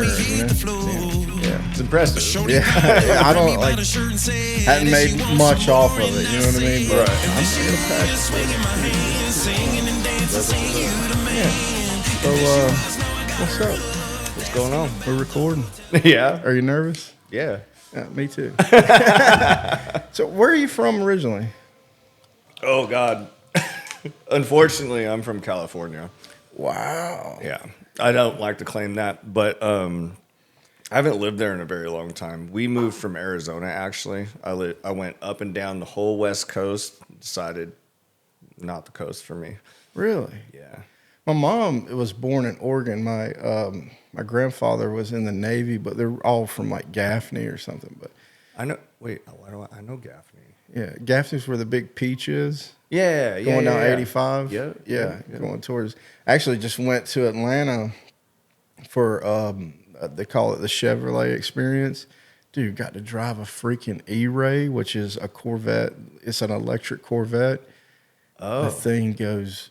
Yeah, it's impressive. Yeah, I don't like hadn't made much off of it. You know what I mean? But Right. I'm not gonna practice it. Yeah. So what's up? What's going on? We're recording. Yeah. Are you nervous? Yeah. Yeah, me too. So where are you from originally? Oh God. Unfortunately, I'm from California. Wow. Yeah. I don't like to claim that, but I haven't lived there in a very long time. We moved from Arizona actually. I went up and down the whole West Coast, decided not the coast for me. Really? Yeah. My mom was born in Oregon. My grandfather was in the Navy, but they're all from like Gaffney or something. But I know wait, why do I know Gaffney? yeah, Gaffney's where the big peach is. Yeah, Going down yeah. 85. Yeah, going towards. Actually, just went to Atlanta for they call it the Chevrolet Experience. Dude, got to drive a freaking E-Ray, which is a Corvette. It's an electric Corvette. Oh. The thing goes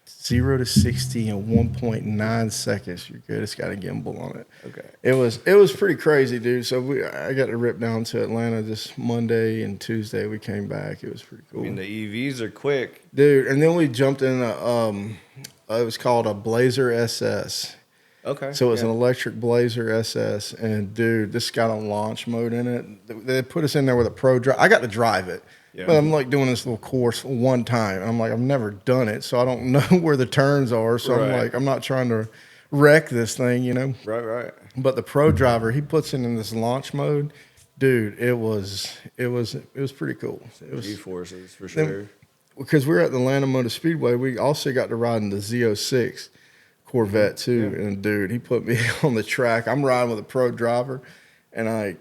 0 to 60 in 1.9 seconds. You're good. It's got a gimbal on it. Okay. It was pretty crazy, dude. So I got to rip down to Atlanta this Monday and Tuesday. We came back. It was pretty cool. I mean, the EVs are quick. Dude, and then we jumped in it was called a Blazer SS. Okay. So it's an electric Blazer SS, and dude, this got a launch mode in it. They put us in there with a pro drive. I got to drive it, but I'm like doing this little course one time. And I'm like, I've never done it, so I don't know where the turns are. So I'm like, I'm not trying to wreck this thing, you know? Right. But the pro driver, he puts it in this launch mode. Dude, it was pretty cool. It was G-forces for sure. Because we were at the Atlanta Motor Speedway. We also got to ride in the Z06 Corvette too, and dude, he put me on the track. I'm riding with a pro driver, and I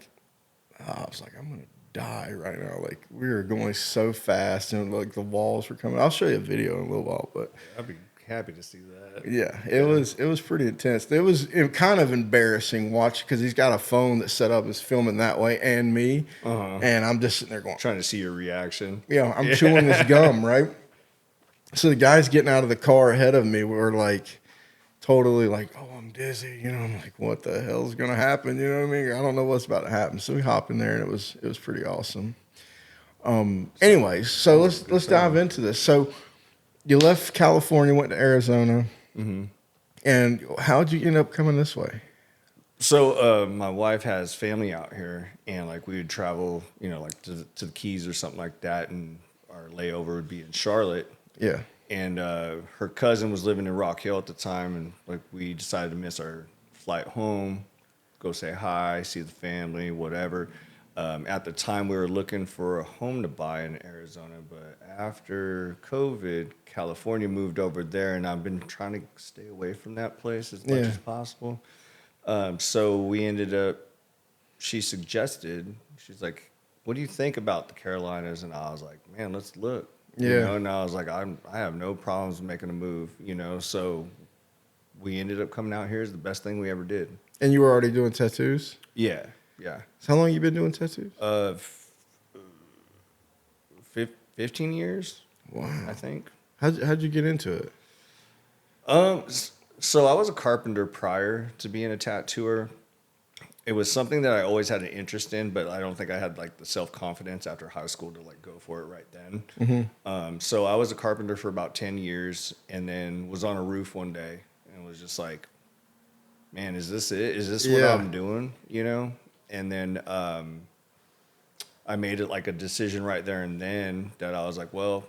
was like, I'm gonna die right now. Like we were going so fast, and like the walls were coming. I'll show you a video in a little while, but I'd be happy to see that. yeah, it was pretty intense. It was kind of embarrassing watching because he's got a phone that's set up as filming that way, and me, and I'm just sitting there going, Trying to see your reaction. yeah, I'm chewing this gum, right? So the guys getting out of the car ahead of me were like. Totally like, oh, I'm dizzy. You know, I'm like, what the hell's gonna happen? You know what I mean? I don't know what's about to happen. So we hop in there, and it was pretty awesome. Anyways, so let's dive into this. So you left California, went to Arizona, and how'd you end up coming this way? So my wife has family out here, and like we would travel, you know, like to the Keys or something like that, and our layover would be in Charlotte. Yeah. And her cousin was living in Rock Hill at the time, and like we decided to miss our flight home, go say hi, see the family, whatever. At the time, we were looking for a home to buy in Arizona, but after COVID, California moved over there, and I've been trying to stay away from that place as much as possible. So we ended up. She suggested, she's like, "What do you think about the Carolinas?" And I was like, "Man, let's look." Yeah. You know, and I was like, I have no problems making a move, you know. So we ended up coming out here. Is the best thing we ever did. And you were already doing tattoos? Yeah. So how long you been doing tattoos? 15 years. Wow. I think. How'd you get into it? So I was a carpenter prior to being a tattooer. It was something that I always had an interest in, but I don't think I had like the self-confidence after high school to like go for it right then. So I was a carpenter for about 10 years and then was on a roof one day and was just like, man, is this it? Is this what I'm doing? You know? And then I made it like a decision right there and then that I was like, well,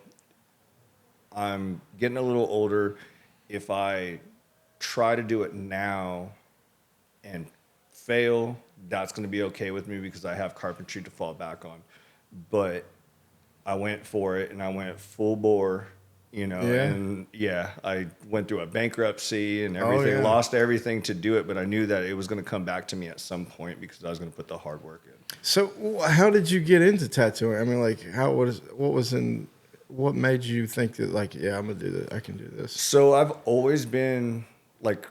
I'm getting a little older. If I try to do it now and fail, that's going to be okay with me because I have carpentry to fall back on. But I went for it and I went full bore, you know, and I went through a bankruptcy and everything, lost everything to do it, but I knew that it was going to come back to me at some point because I was going to put the hard work in. So how did you get into tattooing? I mean, like what made you think that like, yeah, I'm going to do that. I can do this. So I've always been like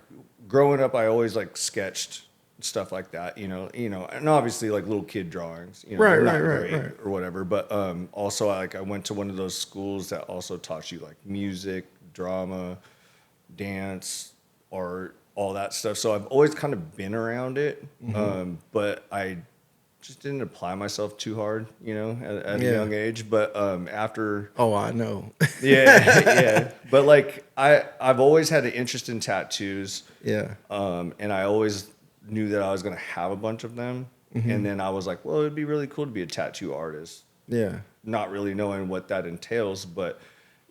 growing up, I always like sketched stuff like that, you know, and obviously like little kid drawings, you know, right, or whatever. But also I went to one of those schools that also taught you like music, drama, dance, art, all that stuff. So I've always kind of been around it, but I just didn't apply myself too hard, at a Yeah. young age. But after, Oh, I know. yeah, yeah. But like I've always had an interest in tattoos, Yeah. and I always knew that I was going to have a bunch of them. And then I was like, well, it'd be really cool to be a tattoo artist. Yeah. Not really knowing what that entails, but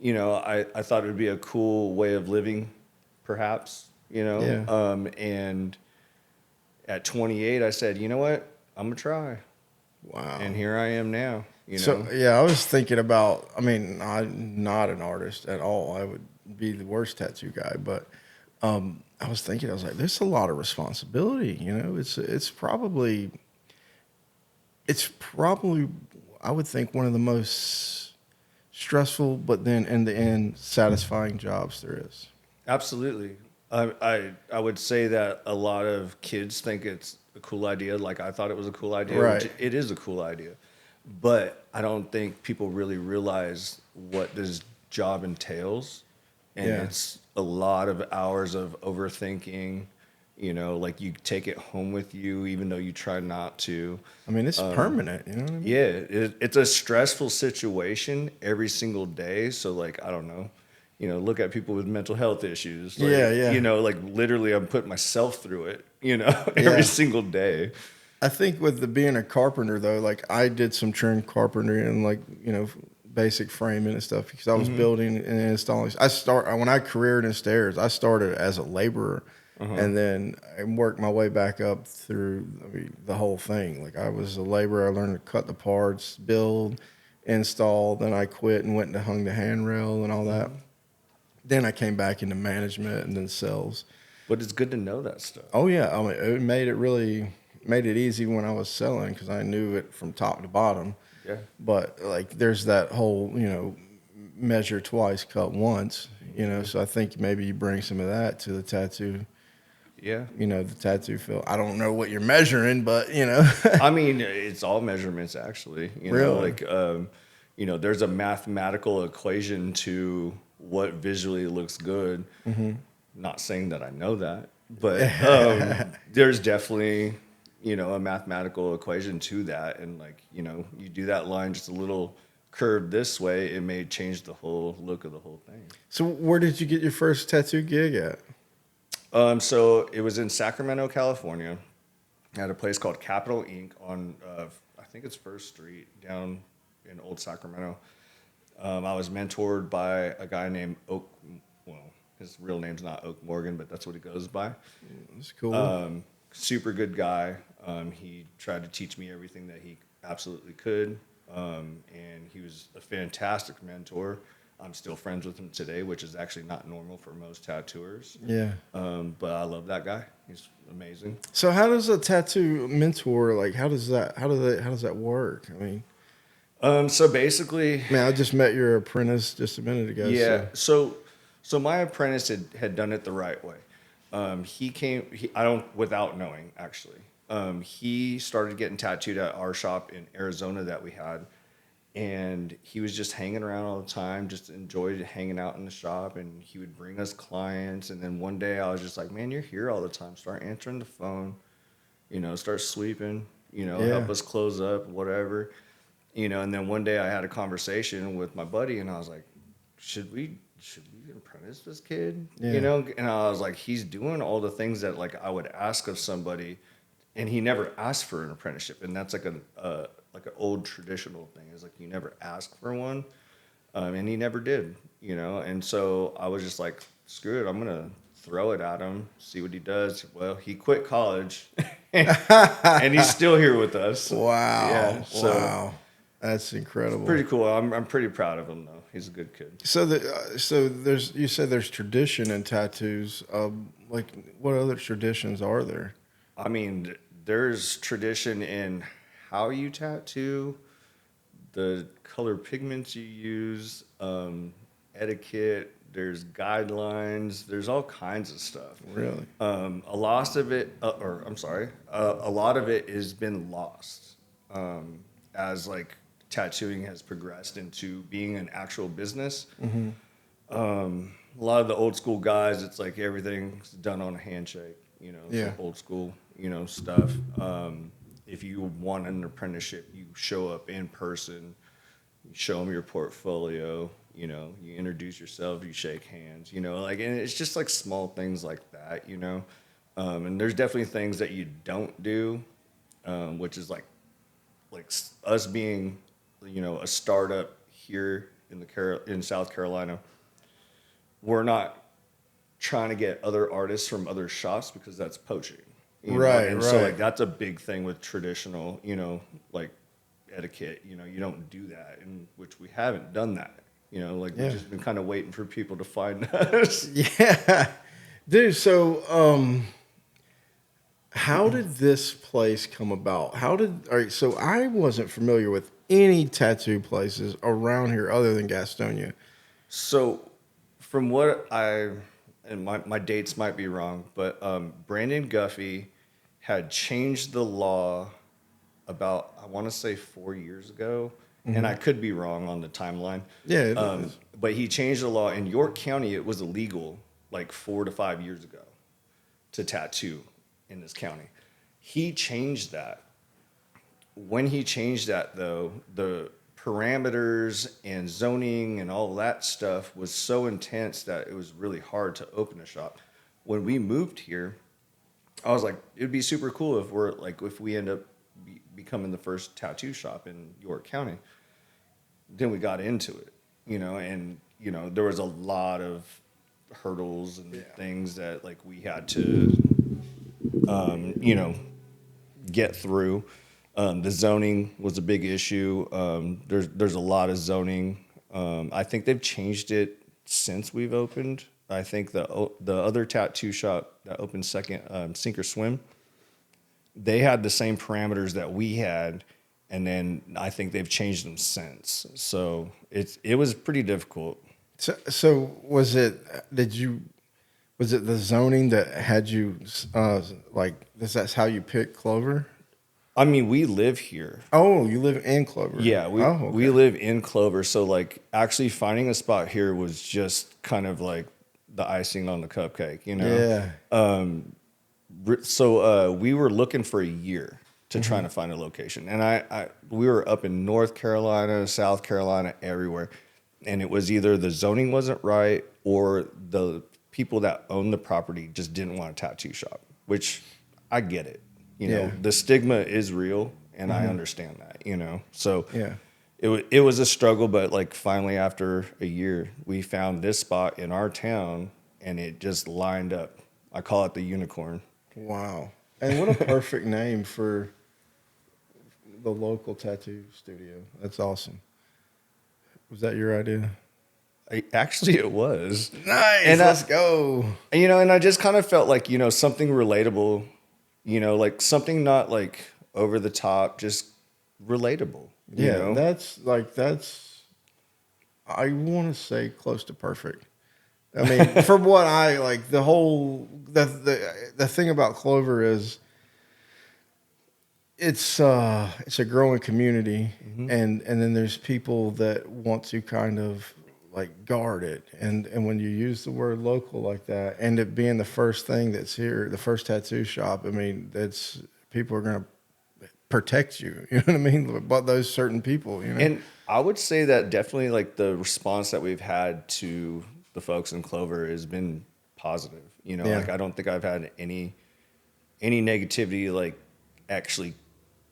I thought it would be a cool way of living, perhaps, Yeah. And at 28, I said, you know what, I'm gonna try, Wow. and here I am now. So yeah, I was thinking about. I mean, I'm not an artist at all. I would be the worst tattoo guy. But I was thinking, I was like, there's a lot of responsibility. It's probably, I would think, one of the most stressful, but then in the end, satisfying jobs there is. Absolutely. I would say that a lot of kids think it's a cool idea. Like I thought it was a cool idea. Right. Which it is a cool idea, but I don't think people really realize what this job entails, and Yeah. it's a lot of hours of overthinking. Like you take it home with you, even though you try not to. I mean, it's permanent. You know what I mean? Yeah, it's a stressful situation every single day. So like, I don't know, look at people with mental health issues. Like, Yeah, yeah. Like literally I'm putting myself through it, Yeah. every single day. I think with being a carpenter though, like I did some trim carpentry and like basic framing and stuff because I was building and installing. When I careered in stairs, I started as a laborer, and then I worked my way back up through the whole thing. Like I was a laborer, I learned to cut the parts, build, install. Then I quit and went and hung the handrail and all that. Then I came back into management and then sales. But it's good to know that stuff. Oh yeah, I mean, it made it easy when I was selling because I knew it from top to bottom. Yeah. But like, there's that whole measure twice, cut once. So I think maybe you bring some of that to the tattoo. Yeah. The tattoo field. I don't know what you're measuring, but I mean, it's all measurements actually. Really? Like, there's a mathematical equation to what visually looks good. Not saying that I know that, but there's definitely, a mathematical equation to that. And like, you do that line just a little curved this way, it may change the whole look of the whole thing. So where did you get your first tattoo gig at? So it was in Sacramento, California, at a place called Capital Inc. on, I think it's First Street down in Old Sacramento. I was mentored by a guy named Oak. Well, his real name's not Oak Morgan, but that's what he goes by. That's cool. Super good guy. He tried to teach me everything that he absolutely could, and he was a fantastic mentor. I'm still friends with him today, which is actually not normal for most tattooers. Yeah. But I love that guy. He's amazing. So how does a tattoo mentor, like, how does that work? I mean, So basically, man, I just met your apprentice just a minute ago. yeah. So my apprentice had done it the right way. Without knowing actually. He started getting tattooed at our shop in Arizona that we had. And he was just hanging around all the time, just enjoyed hanging out in the shop, and he would bring us clients. And then one day I was just like, man, you're here all the time. Start answering the phone, start sweeping, help us close up, whatever. And then one day I had a conversation with my buddy, and I was like, should we apprentice this kid? Yeah. And I was like, he's doing all the things that like I would ask of somebody, and he never asked for an apprenticeship. And that's like an old traditional thing, is like you never ask for one, and he never did, and so I was just like, screw it, I'm gonna throw it at him, see what he does. Well, he quit college and he's still here with us. Wow. Yeah, so wow. That's incredible. pretty cool. I'm pretty proud of him though. He's a good kid. So you said there's tradition in tattoos. Like, what other traditions are there? I mean, there's tradition in how you tattoo, the color pigments you use, etiquette, there's guidelines, there's all kinds of stuff. Really? A lot of it has been lost as like tattooing has progressed into being an actual business. a lot of the old school guys, it's like everything's done on a handshake, you know, Yeah. some old school, you know, stuff. If you want an apprenticeship, you show up in person, you show them your portfolio, you know, you introduce yourself, you shake hands, you know, like, and it's just like small things like that, you know. And there's definitely things that you don't do, which is like us being, you know, a startup here in in South Carolina. We're not trying to get other artists from other shops because that's poaching. You know? Right, And so right. like that's a big thing with traditional, you know, like etiquette. You know, you don't do that, and which we haven't done that. You know, like Yeah. we've just been kind of waiting for people to find us. Yeah. Dude, so how did this place come about? All right, so I wasn't familiar with any tattoo places around here other than Gastonia. So, from what and my dates might be wrong, but Brandon Guffey had changed the law about, I want to say 4 years ago, and I could be wrong on the timeline. Yeah, it is. But he changed the law in York County. It was illegal like 4 to 5 years ago to tattoo in this county. He changed that. When he changed that, though, the parameters and zoning and all that stuff was so intense that it was really hard to open a shop. When we moved here, I was like, it'd be super cool if we end up becoming the first tattoo shop in York County. Then we got into it, you know, and you know there was a lot of hurdles and things that like we had to, you know, get through. The zoning was a big issue. There's a lot of zoning. I think they've changed it since we've opened. I think the other tattoo shop that opened second, Sink or Swim, they had the same parameters that we had, and then I think they've changed them since. So it was pretty difficult. So was it the zoning that had you like this? That's how you pick Clover? I mean, we live here. Oh, you live in Clover. Yeah, we okay. we live in Clover, so like actually finding a spot here was just kind of like the icing on the cupcake, you know. Yeah. So we were looking for a year to try to find a location, and we were up in North Carolina, South Carolina, everywhere, and it was either the zoning wasn't right or the people that owned the property just didn't want a tattoo shop, which I get it. You know, Yeah. the stigma is real, and I understand that, you know. So Yeah. it was a struggle, but like finally after a year, we found this spot in our town, and it just lined up. I call it the unicorn. Wow. And what a perfect name for the local tattoo studio. That's awesome. Was that your idea? Actually, it was. Nice. And Let's go. You know, and I just kind of felt like, you know, something relatable, you know, like something not like over the top, just relatable. You know? that's I want to say close to perfect. I mean, from what I like, the thing about Clover is it's a growing community, and then there's people that want to kind of like guard it, and when you use the word local like that, and it being the first thing that's here, the first tattoo shop, I mean, that's people are gonna protect you. You know what I mean? But those certain people, you know. And I would say that definitely like the response that we've had to the folks in Clover has been positive. You know, Yeah. like I don't think I've had any negativity like actually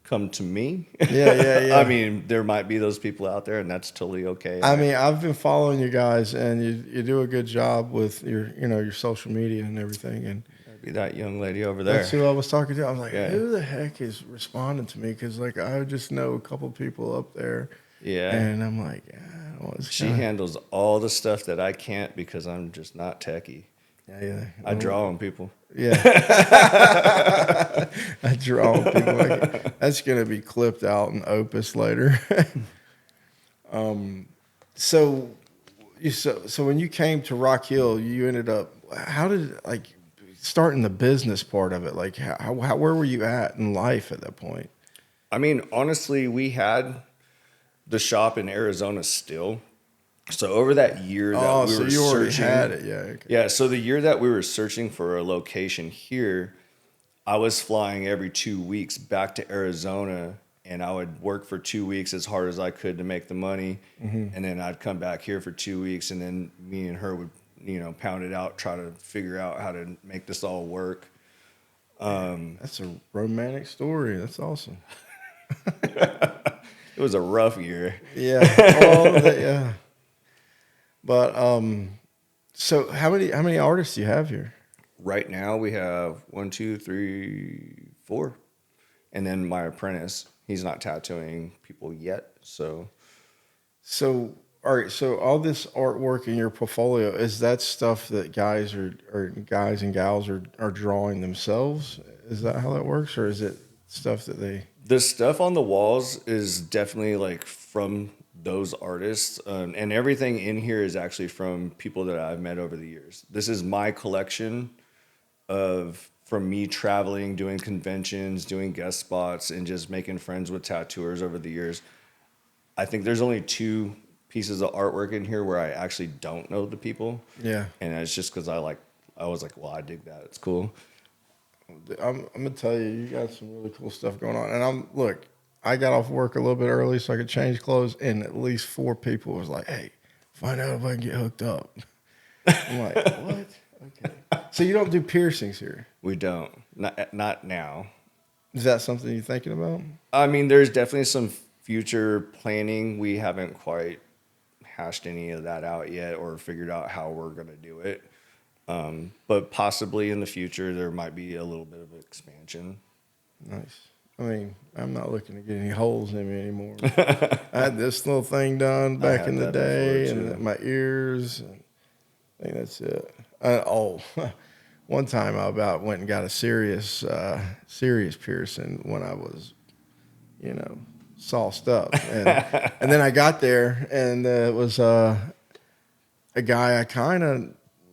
come to me. Yeah. I mean, there might be those people out there, and that's totally okay. I mean, I've been following you guys, and you do a good job with your social media and everything. And Be that young lady over there. that's who I was talking to. I was like, Yeah. who the heck is responding to me? Because like I just know a couple people up there. Yeah. And I'm like, yeah, She handles all the stuff that I can't because I'm just not techie. Yeah. I draw on people. Yeah. I draw on people. That's gonna be clipped out in Opus later. So when you came to Rock Hill, you ended up. How did like starting the business part of it? Like how where were you at in life at that point? I mean, honestly, we had the shop in Arizona still, So over that year that we so were you already searching, had it. Yeah. Okay. yeah. So the year that we were searching for a location here, I was flying every 2 weeks back to Arizona, and I would work for 2 weeks as hard as I could to make the money, and then I'd come back here for 2 weeks, and then me and her would, pound it out, try to figure out how to make this all work. That's a romantic story. That's awesome. It was a rough year. Yeah. Yeah. But so how many artists do you have here? Right now we have 1, 2, 3, 4, and then my apprentice. He's not tattooing people yet, so. So all right, so all this artwork in your portfolio, is that stuff that guys or guys and gals are drawing themselves? Is that how that works, or is it stuff that they? The stuff on the walls is definitely like from those artists, and everything in here is actually from people that I've met over the years. This is my collection from me traveling, doing conventions, doing guest spots, and just making friends with tattooers over the years. I think there's only 2 pieces of artwork in here where I actually don't know the people, Yeah. and it's just because I was like, well, I dig that. It's cool. I'm gonna tell you, you got some really cool stuff going on. And look, I got off work a little bit early so I could change clothes, and at least 4 people was like, "Hey, find out if I can get hooked up." I'm like, "What?" Okay. So you don't do piercings here? We don't. Not now. Is that something you're thinking about? I mean, there's definitely some future planning. We haven't quite hashed any of that out yet or figured out how we're going to do it. But possibly in the future, there might be a little bit of expansion. Nice. I mean, I'm not looking to get any holes in me anymore. I had this little thing done back in the day, and my ears. And I think that's it. One time I about went and got a serious piercing when I was, sauced up, and then I got there, and it was a guy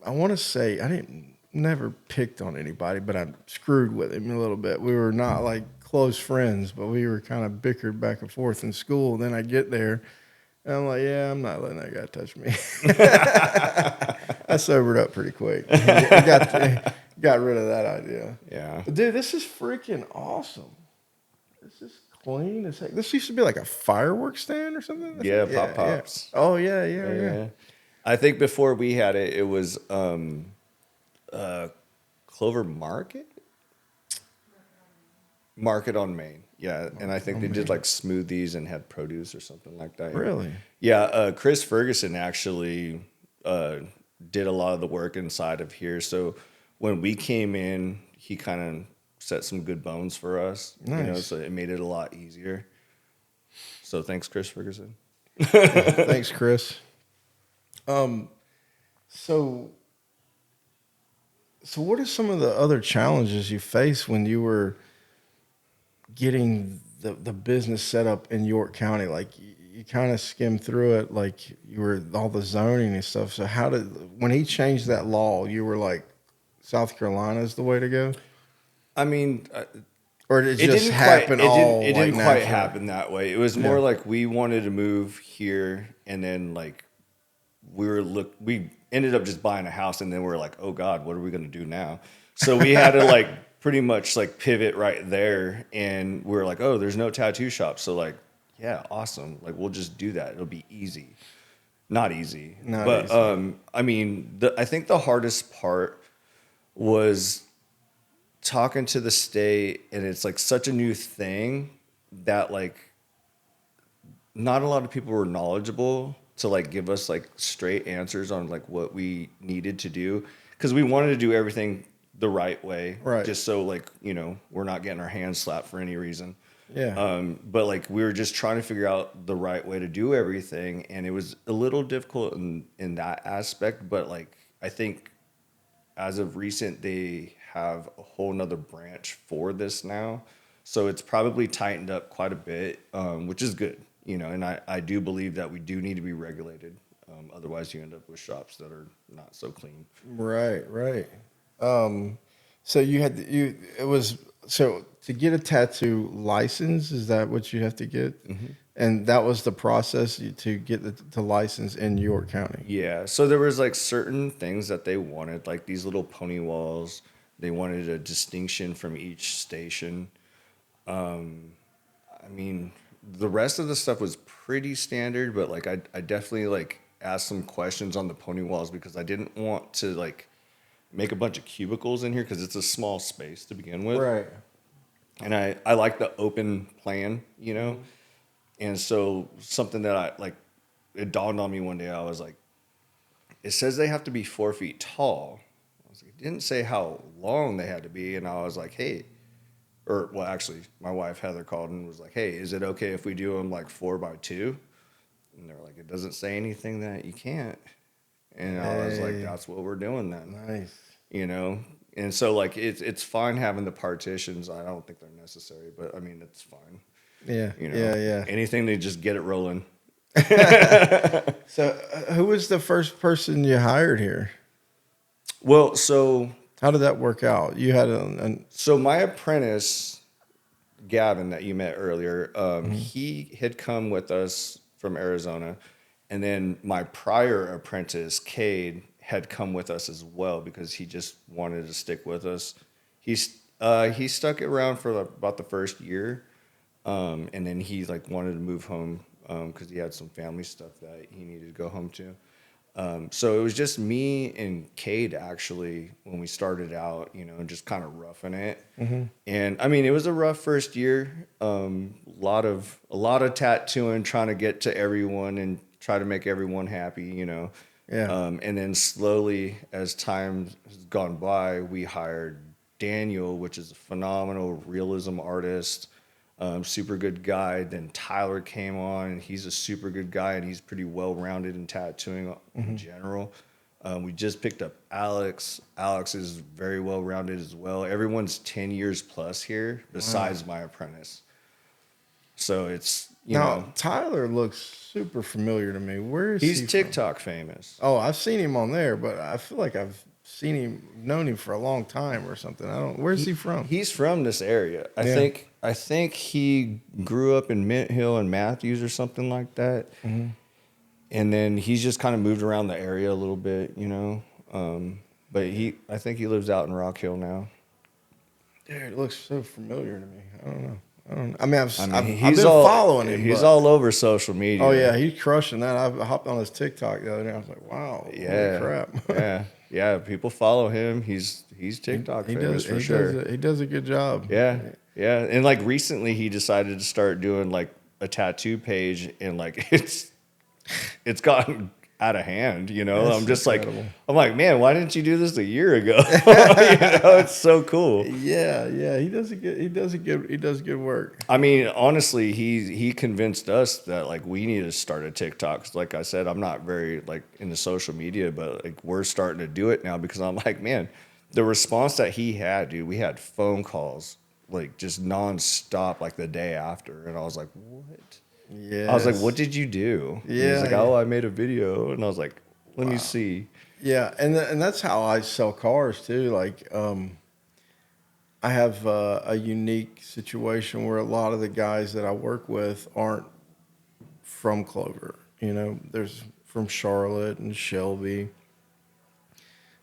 I want to say I didn't never picked on anybody, but I screwed with him a little bit. We were not like close friends, but we were kind of bickered back and forth in school. Then I get there, and I'm like, yeah, I'm not letting that guy touch me. I sobered up pretty quick. Got rid of that idea. Yeah. But dude, this is freaking awesome. This is clean as heck. This used to be like a fireworks stand or something. Yeah, Pop Pops. Yeah. Oh yeah. I think before we had it, it was Clover Market on Main. Yeah, and I think they did like smoothies and had produce or something like that. Really? Yeah, Chris Ferguson actually did a lot of the work inside of here. So when we came in, he kind of set some good bones for us. Nice. So it made it a lot easier. So thanks, Chris Ferguson. Thanks, Chris. So what are some of the other challenges you faced when you were getting the business set up in York County? Like you kind of skimmed through it, like you were all the zoning and stuff. So when he changed that law, you were like, South Carolina is the way to go? I mean, or did it just happen it didn't quite happen that way. It was more like we wanted to move here, and then like we ended up just buying a house, and then we're like, oh God, what are we going to do now? So we had to like pretty much like pivot right there, and we're like, oh, there's no tattoo shop. So like, yeah, awesome. Like we'll just do that. It'll be easy. Not easy. But I mean, I think the hardest part was talking to the state, and it's like such a new thing that like not a lot of people were knowledgeable to like give us like straight answers on like what we needed to do, because we wanted to do everything the right way, right? Just so like we're not getting our hands slapped for any reason. Yeah. But like we were just trying to figure out the right way to do everything, and it was a little difficult in that aspect. But like I think as of recent, they have a whole nother branch for this now, so it's probably tightened up quite a bit, which is good. And I do believe that we do need to be regulated. Otherwise, you end up with shops that are not so clean. Right. So to get a tattoo license, is that what you have to get? Mm-hmm. And that was the process to get the license in York County. Yeah. So there was like certain things that they wanted, like these little pony walls. They wanted a distinction from each station. I mean, the rest of the stuff was pretty standard, but like I definitely like asked some questions on the pony walls because I didn't want to like make a bunch of cubicles in here because it's a small space to begin with. Right. And I like the open plan, you know? And so something that I like, it dawned on me one day. I was like, it says they have to be 4 feet tall. I was like, it didn't say how long they had to be. And I was like, hey, or well, actually, my wife Heather called and was like, hey, is it okay if we do them like 4x2? And they're like, it doesn't say anything that you can't. And I was like, that's what we're doing then. Nice. You know? And so like it's fine having the partitions. I don't think they're necessary, but I mean it's fine. Yeah. You know? Yeah. Anything to just get it rolling. So, who was the first person you hired here? Well, so How did that work out? You had an so my apprentice, Gavin, that you met earlier, he had come with us from Arizona, and then my prior apprentice, Cade, had come with us as well because he just wanted to stick with us. He stuck around for about the first year, and then he like wanted to move home because he had some family stuff that he needed to go home to. So it was just me and Cade actually when we started out, you know, just kind of roughing it. And I mean, it was a rough first year. A lot of tattooing, trying to get to everyone and try to make everyone happy, you know. Yeah. And then slowly, as time has gone by, we hired Daniel, which is a phenomenal realism artist. Super good guy. Then Tyler came on, and he's a super good guy, and he's pretty well rounded in tattooing in general. We just picked up Alex. Alex is very well rounded as well. Everyone's 10 years plus here, besides my apprentice. So it's now Tyler looks super familiar to me. Where is he's he TikTok famous. Oh, I've seen him on there, but I feel like I've known him for a long time or something. I don't. Where's he from? He's from this area. I think he grew up in Mint Hill and Matthews or something like that. And then he's just kind of moved around the area a little bit, you know. But I think he lives out in Rock Hill now. Dude, it looks so familiar to me. I don't know. I mean, I've He's been following him. He's all over social media. Oh yeah, he's crushing that. I hopped on his TikTok the other day. I was like, wow, yeah, holy crap. yeah. People follow him. He's TikTok famous for sure. He does a good job. Yeah. And like recently, he decided to start doing like a tattoo page, and like it's gotten out of hand. You know, That's I'm just incredible. like, I'm like, man, why didn't you do this a year ago? You know, it's so cool. Yeah, he does good work. I mean, honestly, he convinced us that like we need to start a TikTok. 'Cause like I said, I'm not very like into social media, but like we're starting to do it now because I'm like, man, the response that he had, dude, we had phone calls like just nonstop like the day after, and I was like, what? Yeah, I was like, what did you do? And Yeah, he's like, oh, I made a video, and I was like, let me see. Yeah, and that's how I sell cars too. Like, I have a unique situation where a lot of the guys that I work with aren't from Clover. You know, there's from Charlotte and Shelby.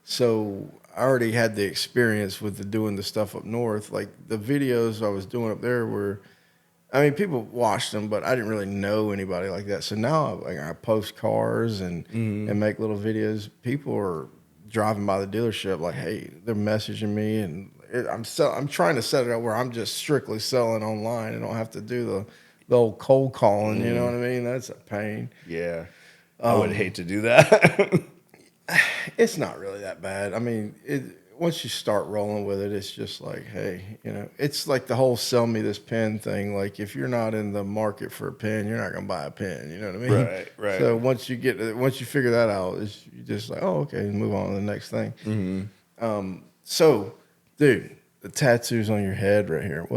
So I already had the experience with doing the stuff up north. Like the videos I was doing up there were, I mean, people watched them, but I didn't really know anybody like that. So now I post cars and make little videos. People are driving by the dealership like, hey, they're messaging me, and I'm trying to set it up where I'm just strictly selling online. I don't have to do the old cold calling. You know what I mean? That's a pain. Yeah, I would hate to do that. It's not really that bad. I mean, once you start rolling with it, it's just like, hey, you know, it's like the whole sell me this pen thing. Like if you're not in the market for a pen, you're not gonna buy a pen. You know what I mean? Right. So once you figure that out, you just like, oh, okay, move on to the next thing. So, dude, the tattoos on your head right here.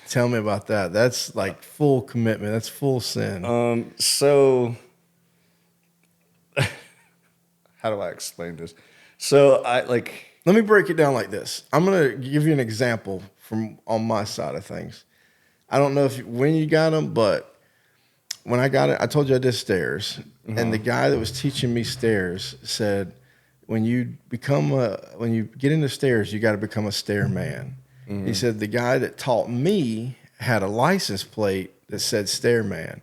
Tell me about that. That's like full commitment. That's full sin. So how do I explain this? So Let me break it down like this. I'm going to give you an example from on my side of things. I don't know when you got them, but when I got it, I told you I did stairs, and the guy that was teaching me stairs said, when you get into stairs, you got to become a stair man. He said the guy that taught me had a license plate that said stairman.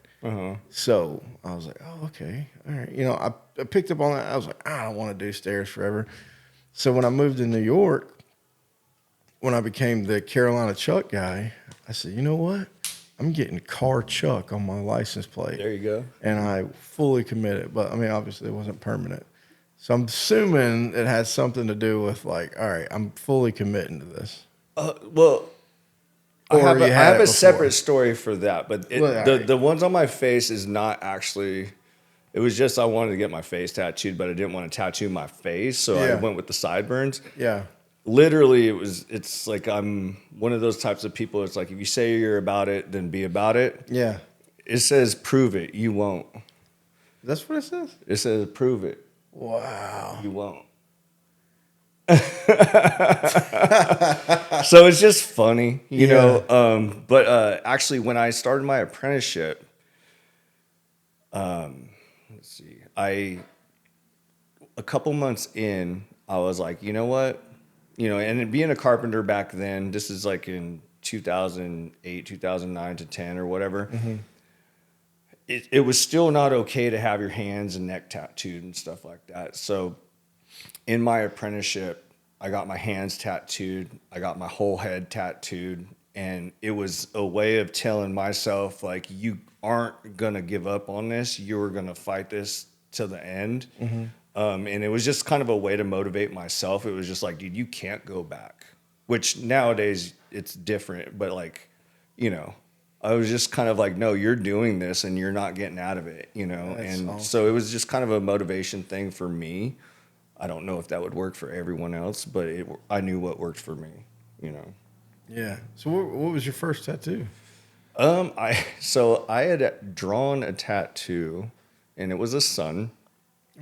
So I was like, oh, okay, all right. You know, I picked up on that. I was like, I don't want to do stairs forever. So when I moved to New York, when I became the Carolina Chuck guy, I said, you know what? I'm getting Car Chuck on my license plate. There you go. And I fully committed. But, I mean, obviously it wasn't permanent. So I'm assuming it has something to do with, like, all right, I'm fully committing to this. Well, I Or have you had a it separate story for that, but Well, the ones on my face is not actually. It was just I wanted to get my face tattooed, but I didn't want to tattoo my face, so I Yeah. went with the sideburns. Yeah. Literally, it's like I'm one of those types of people. It's like if you say you're about it, then be about it. Yeah. It says prove it, you won't. That's what it says? It says prove it, Wow. you won't. So it's just funny, you know. But actually, when I started my apprenticeship, let's see, a couple months in, I was like, you know what, and being a carpenter back then, this is like in 2008, 2009 to 10 or whatever. It was still not okay to have your hands and neck tattooed and stuff like that. So in my apprenticeship, I got my hands tattooed. I got my whole head tattooed. And it was a way of telling myself, like, you aren't going to give up on this. You're going to fight this to the end. And it was just kind of a way to motivate myself. It was just like, dude, you can't go back. Which nowadays it's different. But, like, I was just kind of like, no, you're doing this and you're not getting out of it, That's and awesome. so it was just kind of a motivation thing for me. I don't know if that would work for everyone else, but I knew what worked for me, Yeah. So what was your first tattoo? I had drawn a tattoo, and it was a sun,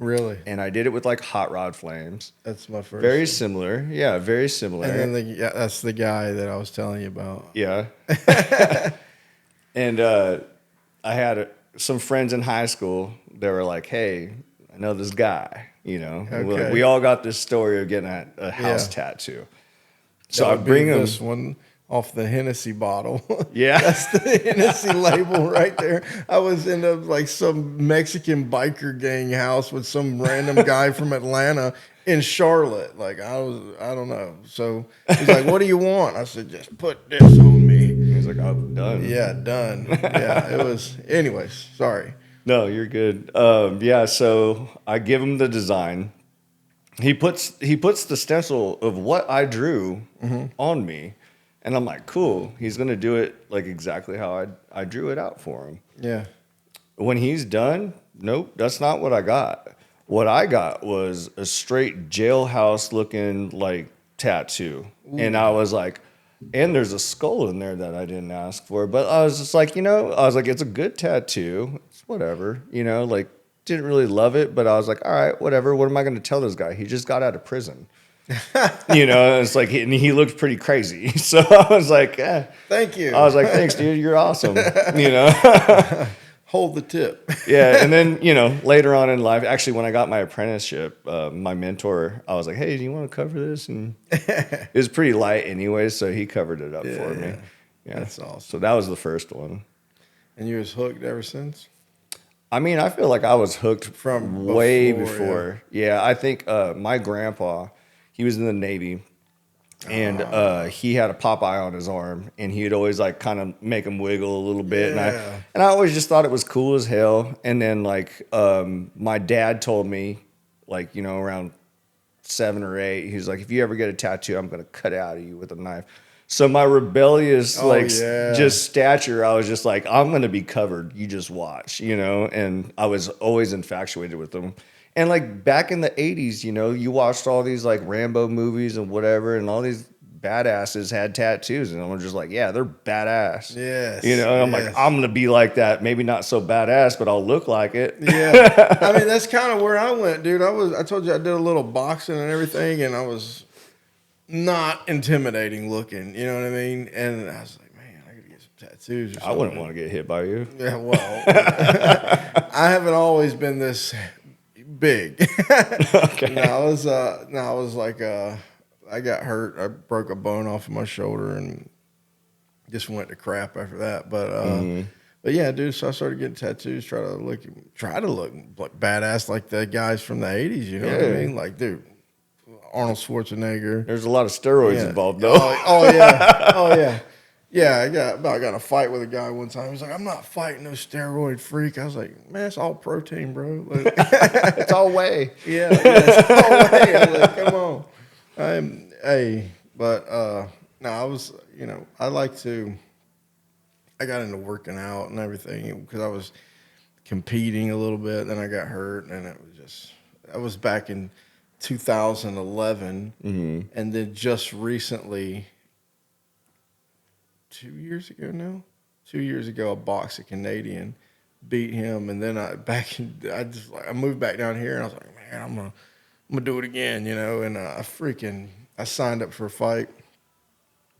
Really? and I did it with like hot rod flames. That's my first. Very similar, yeah, very similar. And then that's the guy that I was telling you about. Yeah. And I had some friends in high school that were like, hey, I know this guy, Okay. We all got this story of getting a house Yeah. tattoo. So That I would be bring him. this one off the Hennessy bottle. Yeah. That's the Hennessy label right there. I was in like some Mexican biker gang house with some random guy from Atlanta in Charlotte. Like I don't know. So he's like, what do you want? I said, just put this on me. He's like, I'm done. Yeah, done. Yeah, it was. Anyways, sorry. No, you're good. Yeah, so I give him the design. He puts the stencil of what I drew on me, and I'm like, cool. He's gonna do it like exactly how I drew it out for him. Yeah. When he's done, nope, that's not what I got. What I got was a straight jailhouse looking like tattoo, and I was like, and there's a skull in there that I didn't ask for, but I was just like, it's a good tattoo. It's whatever, like didn't really love it, but I was like, all right, whatever. What am I going to tell this guy? He just got out of prison. It's like, and he looked pretty crazy. So I was like, Thank you. I was like, thanks, dude. You're awesome. Hold the tip. Yeah. And then, later on in life, actually, when I got my apprenticeship, my mentor, I was like, hey, do you want to cover this? And it was pretty light anyway, so he covered it up for me. Yeah. That's awesome. So that was the first one. And you was hooked ever since? I mean, I feel like I was hooked From way before, before. Yeah, I think my grandpa, he was in the Navy, and he had a Popeye on his arm, and he'd always like kind of make him wiggle a little bit, Yeah. and I always just thought it was cool as hell. And then like my dad told me, like around 7 or 8, he's like, if you ever get a tattoo, I'm gonna cut it out of you with a knife. So my rebellious just stature, I was just like, I'm gonna be covered. You just watch, And I was always infatuated with them. And like back in the 80s, you watched all these like Rambo movies and whatever, and all these badasses had tattoos, and I'm just like, yeah, they're badass. Yes. And I'm yes. like, I'm gonna be like that. Maybe not so badass, but I'll look like it. Yeah. I mean, that's kind of where I went, dude. I told you I did a little boxing and everything, and I was not intimidating looking, you know what I mean? And I was like, man, I gotta get some tattoos or I wouldn't something. want to get hit by you. Yeah, well, I haven't always been this big. Okay. I was like, I got hurt. I broke a bone off of my shoulder and just went to crap after that. But yeah, dude. So I started getting tattoos, try to look like badass, like the guys from the '80s. You know what I mean? Like, dude, Arnold Schwarzenegger. There's a lot of steroids Yeah. involved, though. Oh yeah. Oh yeah. Yeah, I got in a fight with a guy one time. He's like, "I'm not fighting no steroid freak." I was like, "Man, it's all protein, bro." Like, It's all whey. yeah, it's all way. I was like, "Come on." No, I was, I got into working out and everything because I was competing a little bit. Then I got hurt, and I was back in 2011, and then just recently. 2 years ago now. 2 years ago, I boxed a Canadian, beat him, and then I moved back down here, and I was like, man, I'm gonna do it again, And I signed up for a fight.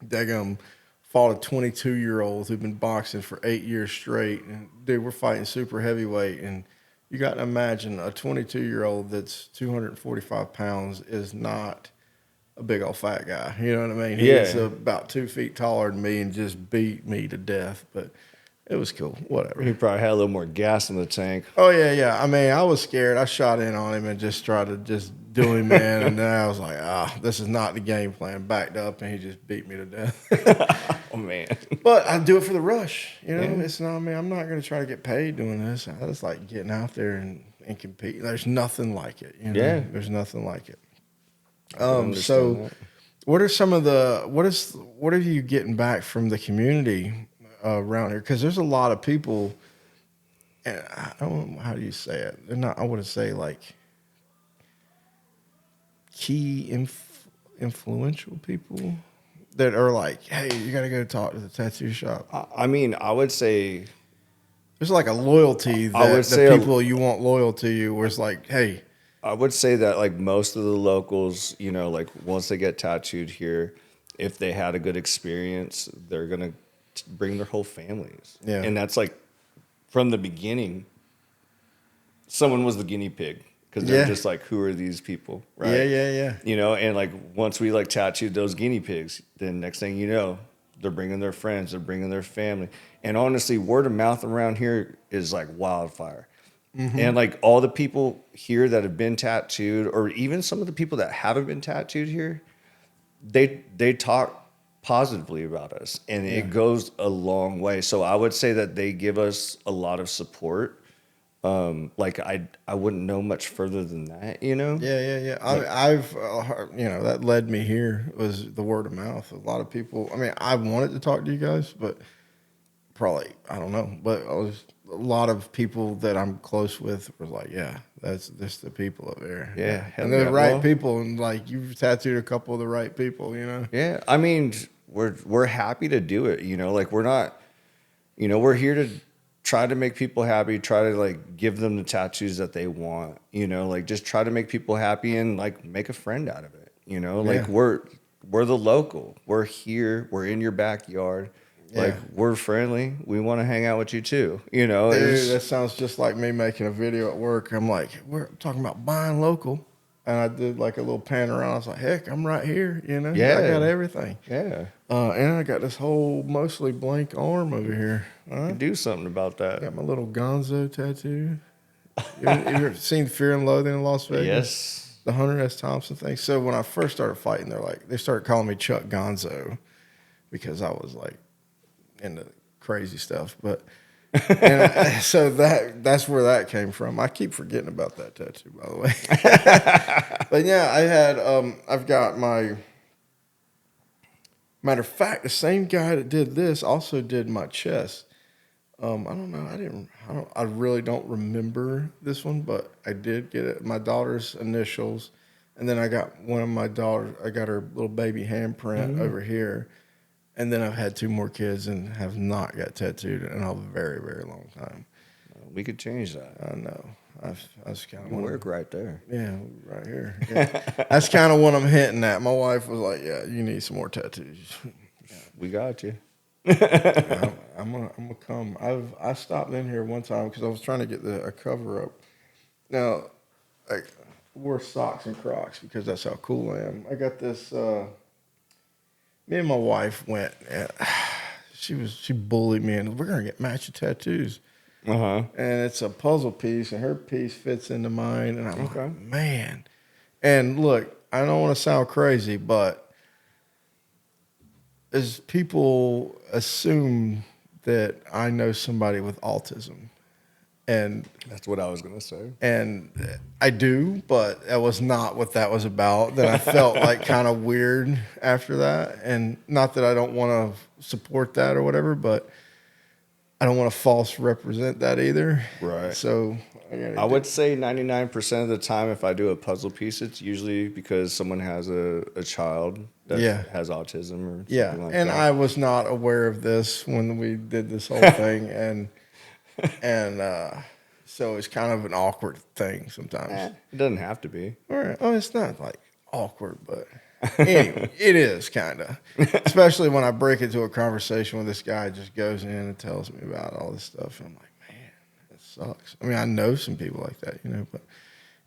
Daggum fought a 22-year-old who'd been boxing for 8 years straight, and dude, we're fighting super heavyweight, and you got to imagine a 22-year-old that's 245 pounds is not a big old fat guy. You know what I mean? Yeah. He's about 2 feet taller than me and just beat me to death. But it was cool. Whatever. He probably had a little more gas in the tank. Oh, yeah. I mean, I was scared. I shot in on him and just tried to just do him, man. And then I was like, this is not the game plan. Backed up, and he just beat me to death. Oh, man. But I do it for the rush. It's not, I'm not going to try to get paid doing this. I just like getting out there and competing. There's nothing like it. Yeah. There's nothing like it. So that. What are some of what are you getting back from the community around here? Because there's a lot of people, and I don't know, how do you say it? They're not, I wouldn't say like key influential people that are like, hey, you got to go talk to the tattoo shop. I mean, I would say There's like a loyalty that the people you want loyal to you, where it's like, hey. I would say that like most of the locals, like once they get tattooed here, if they had a good experience, they're going to bring their whole families. Yeah. And that's like from the beginning, someone was the guinea pig because they're just like, who are these people? Right. Yeah. And like once we like tattooed those guinea pigs, then next thing you know, they're bringing their friends, they're bringing their family. And honestly, word of mouth around here is like wildfire. Mm-hmm. And like all the people here that have been tattooed, or even some of the people that haven't been tattooed here, they talk positively about us, and it goes a long way. So I would say that they give us a lot of support. Like I wouldn't know much further than that, Yeah. I've that led me here was the word of mouth. A lot of people. I mean, I wanted to talk to you guys, but probably I don't know. But a lot of people that I'm close with were like, yeah, that's the people up there. Yeah, and they're the right people, and like you've tattooed a couple of the right people, Yeah, I mean, we're happy to do it. Like we're not, we're here to try to make people happy, try to like give them the tattoos that they want, like just try to make people happy and like make a friend out of it, like we're the local, we're here, we're in your backyard, like we're friendly, we want to hang out with you too, Dude, that sounds just like me making a video at work. I'm like, we're talking about buying local. And I did like a little pan around. I was like, heck, I'm right here, Yeah. I got everything. Yeah. And I got this whole mostly blank arm over here. You can do something about that. I got my little Gonzo tattoo. You ever seen Fear and Loathing in Las Vegas? Yes. The Hunter S. Thompson thing. So when I first started fighting, they started calling me Chuck Gonzo because I was like into crazy stuff. But so that's where that came from. I keep forgetting about that tattoo, by the way. But yeah, I've got my. Matter of fact, the same guy that did this also did my chest. I don't know. I really don't remember this one, but I did get it. My daughter's initials, and then I got I got her little baby handprint over here. And then I've had 2 more kids and have not got tattooed in a very, very long time. We could change that. I know. That's kind of work right there. Yeah, right here. Yeah. That's kind of what I'm hinting at. My wife was like, "Yeah, you need some more tattoos." We got you. Yeah, I'm gonna come. I stopped in here one time because I was trying to get a cover up. Now, I wore socks and Crocs because that's how cool I am. I got this. Me and my wife went. And she bullied me, and we're gonna get matching tattoos. Uh-huh. And it's a puzzle piece, and her piece fits into mine, and I'm Okay. like, man. And look, I don't want to sound crazy, but as people assume that I know somebody with autism, and That's what I was gonna say. and I do, but that was not what that was about. Then I felt like kind of weird after that, and not that I don't want to support that or whatever, but I don't want to false represent that either. Right. So I would say 99% of the time, if I do a puzzle piece, it's usually because someone has a child that Yeah. has autism or yeah, something like and that. I was not aware of this when we did this whole thing, and so it's kind of an awkward thing sometimes. It doesn't have to be. All right. Oh, it's not like awkward, but anyway, it is kind of. Especially when I break into a conversation with this guy, just goes in and tells me about all this stuff. And I'm like, man, that sucks. I mean, I know some people like that, but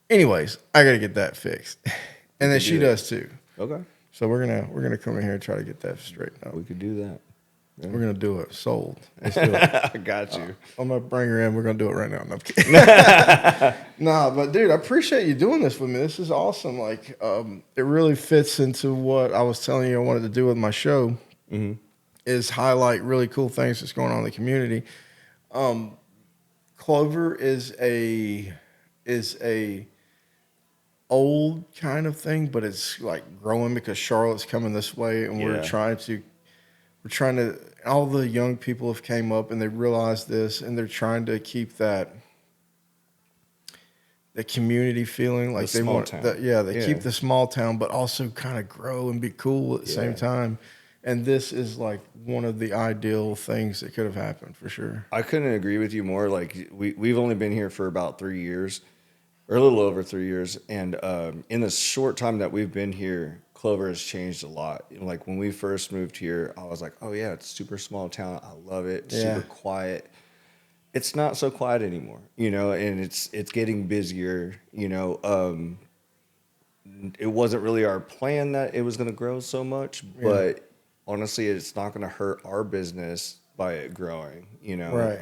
anyways, I got to get that fixed, and then she does too. Okay. So we're gonna come in here and try to get that straightened out. We could do that. Yeah. We're gonna do it. Sold. Let's do it. I got you. I'm gonna bring her in. We're gonna do it right now. No, I'm kidding. Nah, but dude, I appreciate you doing this with me. This is awesome. Like, it really fits into what I was telling you I wanted to do with my show. Mm-hmm. Is highlight really cool things that's going on in the community. Clover is a old kind of thing, but it's like growing because Charlotte's coming this way, and we're trying to. All the young people have came up and they realize this, and they're trying to keep the community feeling like they want that. Keep the small town, but also kind of grow and be cool at the same time. And this is like one of the ideal things that could have happened for sure. I couldn't agree with you more. Like we've only been here for about 3 years, or a little over 3 years, and in the short time that we've been here, Clover has changed a lot. Like when we first moved here, I was like, oh yeah, it's super small town. I love it. Super quiet. It's not so quiet anymore, and it's getting busier, it wasn't really our plan that it was going to grow so much, but honestly, it's not going to hurt our business by it growing, Right.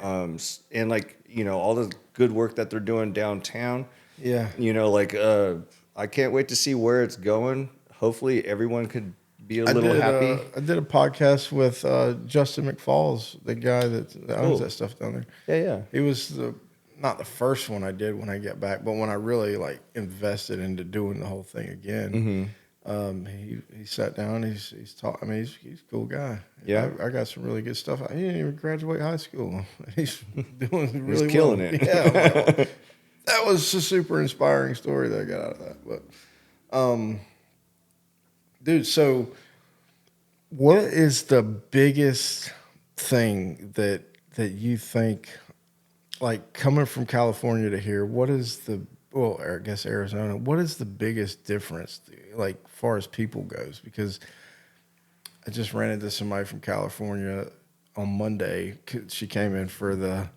And like, all the good work that they're doing downtown, like, I can't wait to see where it's going. Hopefully everyone could be a little happy. I did a podcast with Justin McFalls, the guy that owns that stuff down there. Yeah. He was not the first one I did when I get back, but when I really like invested into doing the whole thing again. He sat down. He's taught. I mean, he's a cool guy. Yeah, I got some really good stuff. He didn't even graduate high school. He's doing really he's killing it. Yeah, well, that was a super inspiring story that I got out of that. But, dude, so what is the biggest thing that you think, like coming from California to here? What is I guess Arizona. What is the biggest difference, like far as people goes? Because I just ran into somebody from California on Monday. She came in for the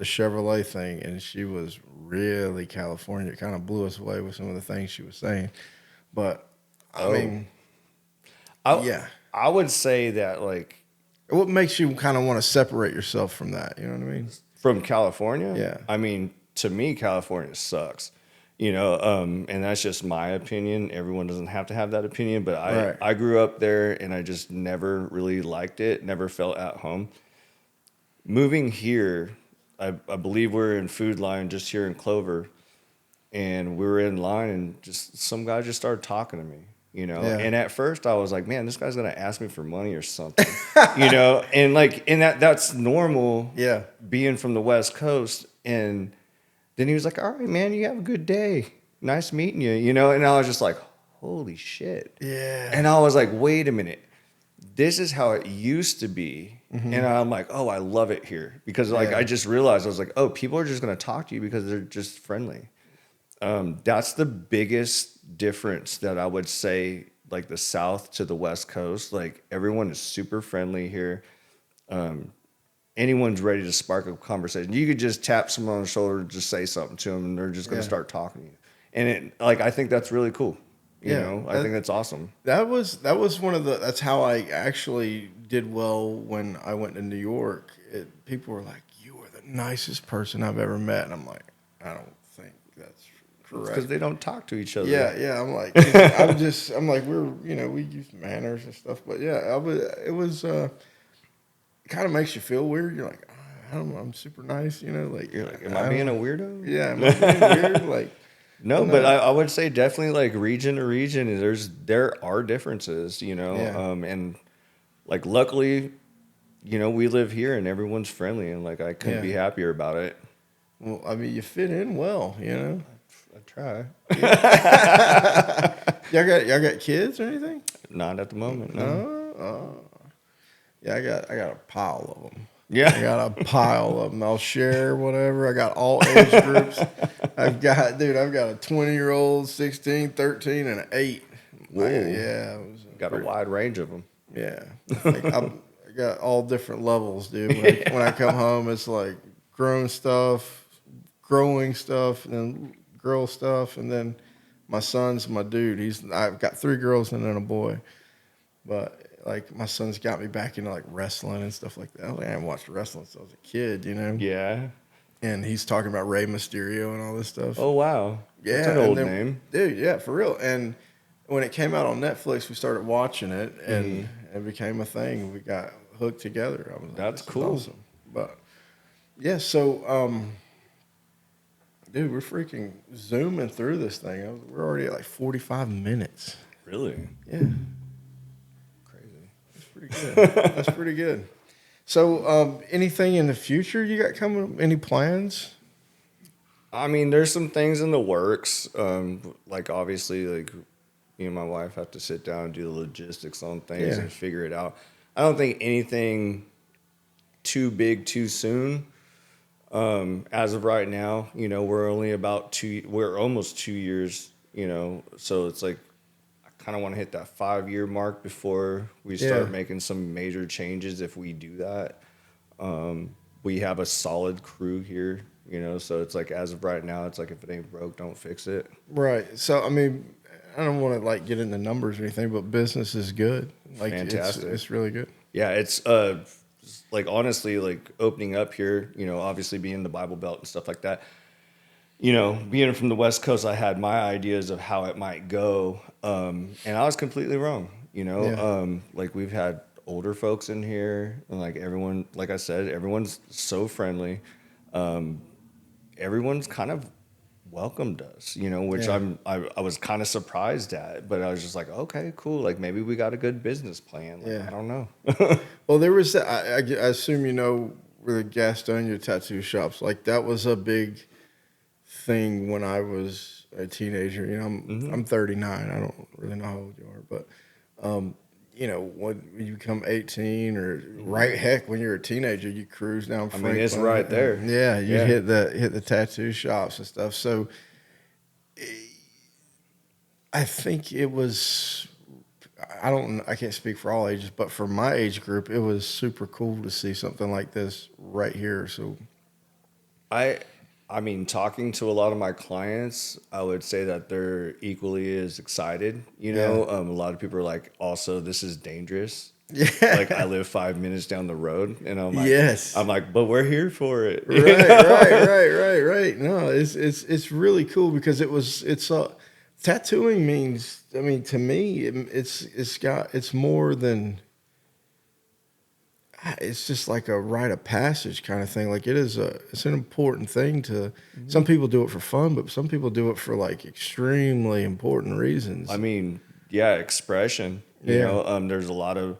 Chevrolet thing, and she was really California. It kind of blew us away with some of the things she was saying. But I mean, I would say that like, what makes you kind of want to separate yourself from that? You know what I mean? From California? Yeah. I mean, to me, California sucks, and that's just my opinion. Everyone doesn't have to have that opinion, but I grew up there and I just never really liked it, never felt at home. Moving here, I believe we're in Food Line just here in Clover, and we were in line and just some guy just started talking to me, and at first I was like, man, this guy's going to ask me for money or something, and that's normal being from the West Coast. And then he was like, all right, man, you have a good day. Nice meeting you, And I was just like, holy shit. Yeah. And I was like, wait a minute. This is how it used to be. Mm-hmm. And I'm like, oh, I love it here. Because I just realized, I was like, oh, people are just going to talk to you because they're just friendly. That's the biggest difference that I would say like the South to the West Coast, like everyone is super friendly here. Anyone's ready to spark a conversation. You could just tap someone on the shoulder, just say something to them, and they're just going to start talking to you. And it, like, I think that's really cool. You know, I think that's awesome. That was one of the. That's how I actually did well when I went to New York. People were like, "You are the nicest person I've ever met," and I'm like, "I don't think that's correct." Because they don't talk to each other. Yeah. I'm like, I'm like, we use manners and stuff, but yeah, it was. It kind of makes you feel weird. You're like, I don't know, I'm super nice, like You're like, am I being a weirdo? Yeah, am I being weird? Like. No, but I would say definitely like region to region, there are differences, and like luckily, we live here and everyone's friendly, and like I couldn't be happier about it. Well, I mean, you fit in well, I try. Y'all got kids or anything? Not at the moment. No. Yeah, I got a pile of them. Yeah. I got a pile of them. I'll share whatever. I got all age groups. I've got a 20-year-old, 16, 13, and an 8. Whoa. Yeah. Got a wide range of them. Yeah. I got all different levels, dude. When I come home, it's like growing stuff, and then girl stuff, and then my son's my dude. I've got 3 girls and then a boy. But like my son's got me back into like wrestling and stuff like that. I haven't watched wrestling since I was a kid, Yeah. And he's talking about Rey Mysterio and all this stuff. Oh wow. Yeah, that's an old name, dude. Yeah, for real. And when it came out on Netflix, we started watching it, and it became a thing. We got hooked together. I was like, that's cool. Awesome. But yeah, so dude, we're freaking zooming through this thing. We're already at like 45 minutes. Really? Yeah. Pretty good. That's pretty good. So, anything in the future you got coming? Any plans? I mean, there's some things in the works. Like obviously, like me and my wife have to sit down and do the logistics on things and figure it out. I don't think anything too big too soon. As of right now, we're only we're almost 2 years. So it's like. Kind of want to hit that 5-year mark before we start making some major changes. If we do that, we have a solid crew here, so it's like, as of right now, it's like, if it ain't broke, don't fix it. Right. So, I mean, I don't want to like get into numbers or anything, but business is good. Like, fantastic. It's really good. Yeah. It's, like, honestly, like opening up here, obviously being the Bible Belt and stuff like that, being from the West Coast, I had my ideas of how it might go, and I was completely wrong. Like, we've had older folks in here, and like everyone, like I said, everyone's so friendly. Everyone's kind of welcomed us, which I was kind of surprised at, but I was just like, okay, cool. Like, maybe we got a good business plan. Like, I don't know. Well, there was I assume where the Gastonia tattoo shops, like that was a big thing when I was a teenager. I'm 39. I don't really know how old you are, but when you become 18 or heck, when you're a teenager, you cruise down Franklin. I mean, it's right there. Yeah, you hit the tattoo shops and stuff. So I think it was. I can't speak for all ages, but for my age group, it was super cool to see something like this right here. So I mean, talking to a lot of my clients, I would say that they're equally as excited. A lot of people are like, also, this is dangerous. Yeah. Like, I live 5 minutes down the road, and I'm like, yes. I'm like, but we're here for it. Right. No, it's really cool because tattooing means. I mean, to me, it's more than. It's just like a rite of passage kind of thing. Like, it's an important thing to. Some people do it for fun, but some people do it for like extremely important reasons. I mean, expression. There's a lot of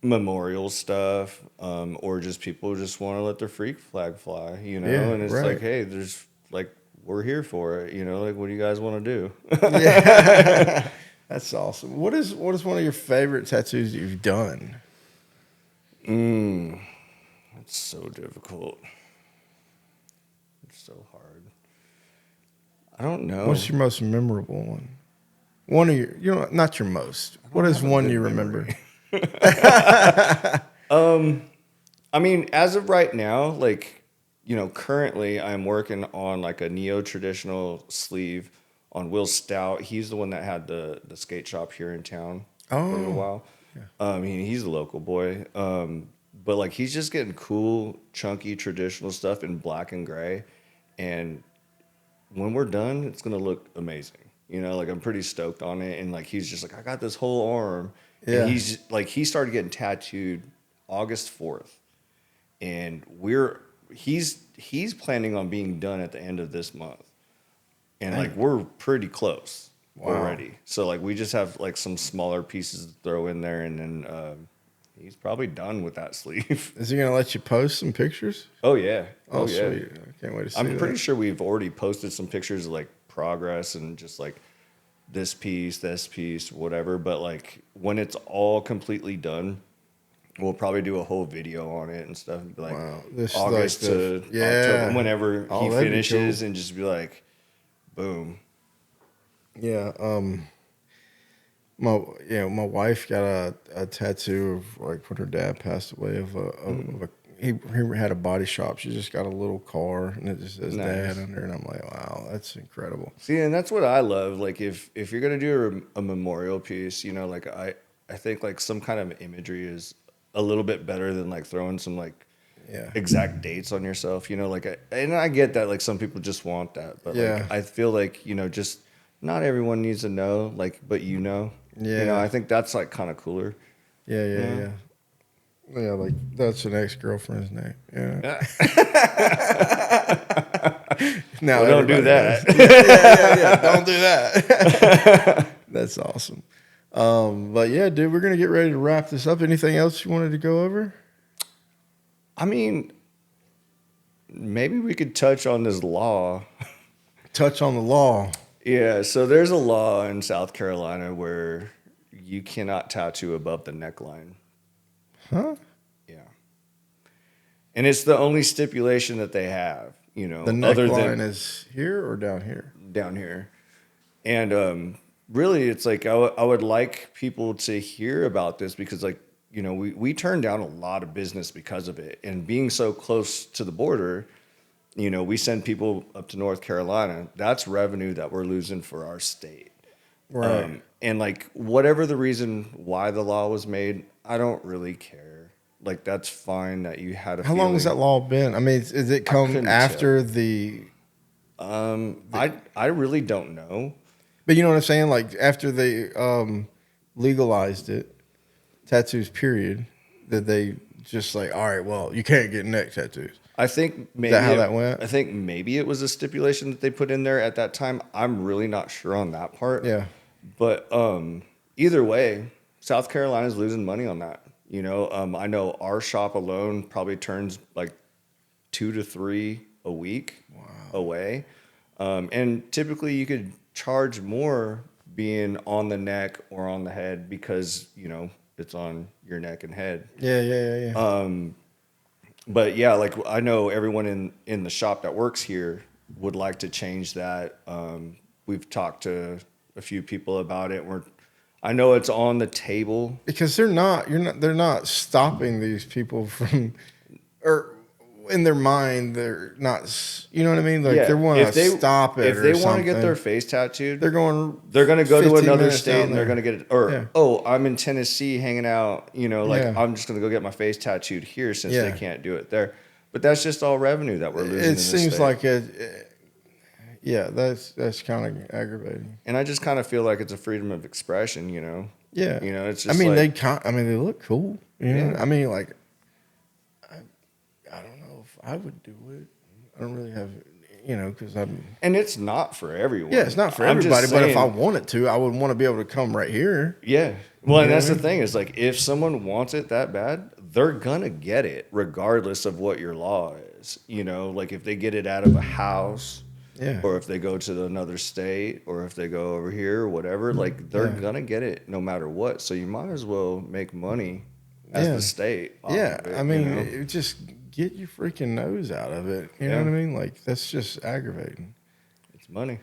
memorial stuff, or just people just want to let their freak flag fly. And it's like, hey, there's like, we're here for it. Like, what do you guys want to do? Yeah, that's awesome. What is one of your favorite tattoos that you've done? It's so difficult. It's so hard. I don't know. What's your most memorable one? One of your, not your most. What is one you remember? I mean, as of right now, like, currently I'm working on like a neo-traditional sleeve on Will Stout. He's the one that had the skate shop here in town for a little Oh, while. He's a local boy. But like he's just getting cool, chunky, traditional stuff in black and gray. And when we're done, it's gonna look amazing. Like I'm pretty stoked on it. And like he's just like, I got this whole arm. yeah. And he's like he started getting tattooed August 4th. And he's planning on being done at the end of this month. And like we're pretty close already. So like we just have like some smaller pieces to throw in there, and then he's probably done with that sleeve. Is he gonna let you post some pictures? Oh yeah. Oh, yeah. sweet. I can't wait to see I'm that. pretty sure we've already posted some pictures of like progress and just like this piece, whatever. But like when it's all completely done, we'll probably do a whole video on it and stuff. Like Wow. This is August like to October, whenever Oh, he that'd be finishes, cool. and just be like, boom. Yeah. My wife got a tattoo of like when her dad passed away of a he had a body shop. She just got a little car and it just says Nice. dad under, and I'm like, wow, that's incredible. See, and that's what I love. Like if you're gonna do a memorial piece, like I think like some kind of imagery is a little bit better than like throwing some like Yeah. exact dates on yourself. And I get that like some people just want that, but Yeah. like I feel like just not everyone needs to know. Like, but Yeah. I think that's like kind of cooler. Yeah. Yeah, like that's an ex-girlfriend's name. Yeah. Now Well, don't do everybody that. knows. Yeah. Don't do that. That's awesome. But yeah, dude, we're gonna get ready to wrap this up. Anything else you wanted to go over? I mean, maybe we could touch on this law. Touch on the law. Yeah, so there's a law in South Carolina where you cannot tattoo above the neckline. Huh? Yeah. And it's the only stipulation that they have, The other neckline than is here or down here? down here. And really, it's like I would like people to hear about this because, like, we turn down a lot of business because of it. And being so close to the border, we send people up to North Carolina. That's revenue that we're losing for our state. Right. And like whatever the reason why the law was made, I don't really care. Like that's fine that you had a How long has that feeling. law been? I mean, is it come couldn't after the? I really don't know. But you know what I'm saying? Like after they legalized it, tattoos. Period. That they just like, all right, well, you can't get neck tattoos. I think maybe that how that went? I think maybe it was a stipulation that they put in there at that time. I'm really not sure on that part. Yeah. But either way, South Carolina's losing money on that. I know our shop alone probably turns like 2 to 3 a week away. And typically you could charge more being on the neck or on the head because, it's on your neck and head. Yeah. But yeah, like I know everyone in the shop that works here would like to change that. We've talked to a few people about it. I know it's on the table. Because they're not stopping these people from, or in their mind they're not. You know what I mean? Like they want to stop it. If they want to something. get their face tattooed, they're going to go to 15 another minutes state down and they're there. going to get it. Or Yeah. oh, I'm in Tennessee hanging out. Yeah. I'm just going to go get my face tattooed here since Yeah. they can't do it there. But that's just all revenue that we're losing. It seems like it. Yeah, that's kind of aggravating. And I just kind of feel like it's a freedom of expression. Yeah, It's just. I mean, like, they look cool. You know? Yeah. I mean, like, I don't know if I would do it. I don't really have, because I'm. And it's not for everyone. Yeah, it's not for I'm just everybody. But if I saying- wanted to, I would want to be able to come right here. Yeah. Well, and know that's what I the thing is like if someone wants it that bad, they're gonna get it regardless of what your law is. Like if they get it out of a house, Yeah. or if they go to another state, or if they go over here or whatever, like they're Yeah. gonna get it no matter what. So you might as well make money as Yeah. the state. off Yeah, of it, I mean, you know? just get your freaking nose out of it. You know Yeah. what I mean? Like that's just aggravating. It's money.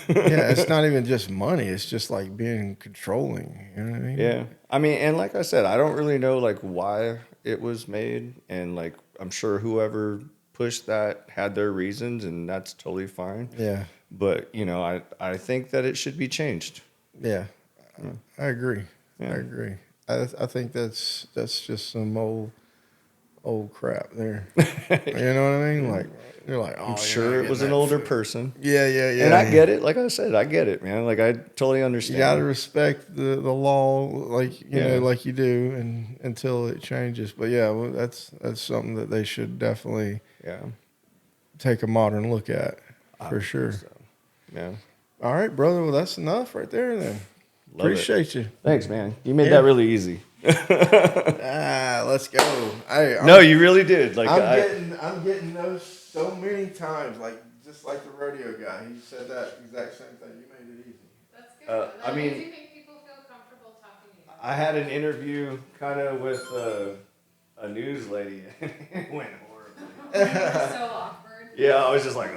Yeah, it's not even just money. It's just like being controlling. You know what I mean? Yeah. I mean, and like I said, I don't really know like why it was made, and like I'm sure whoever pushed that had their reasons, and that's totally fine. Yeah. But I think that it should be changed. Yeah. I agree. Yeah. I agree. I think that's just some old crap there. You know what I mean? Like you're like, oh, I'm you're sure not it getting was an that older food. person. Yeah, yeah, yeah. And I get it. Like I said, I get it, man. Like I totally You understand. got to respect the law, like Yeah. like you do, and until it changes. But yeah, well, that's something that they should definitely Yeah. take a modern look at I for would sure. think so. Yeah. All right, brother. Well, that's enough right there. Then Love it. appreciate you. Thanks, man. You made Yeah. that really easy. Let's go. No, you really did. Like I'm getting those so many times, like just like the rodeo guy. He said that exact same thing. You made it easy. That's good. I mean, do you think people feel comfortable talking to you? I had an interview kind of with a news lady, and it went horribly. So awkward. Yeah, I was just like,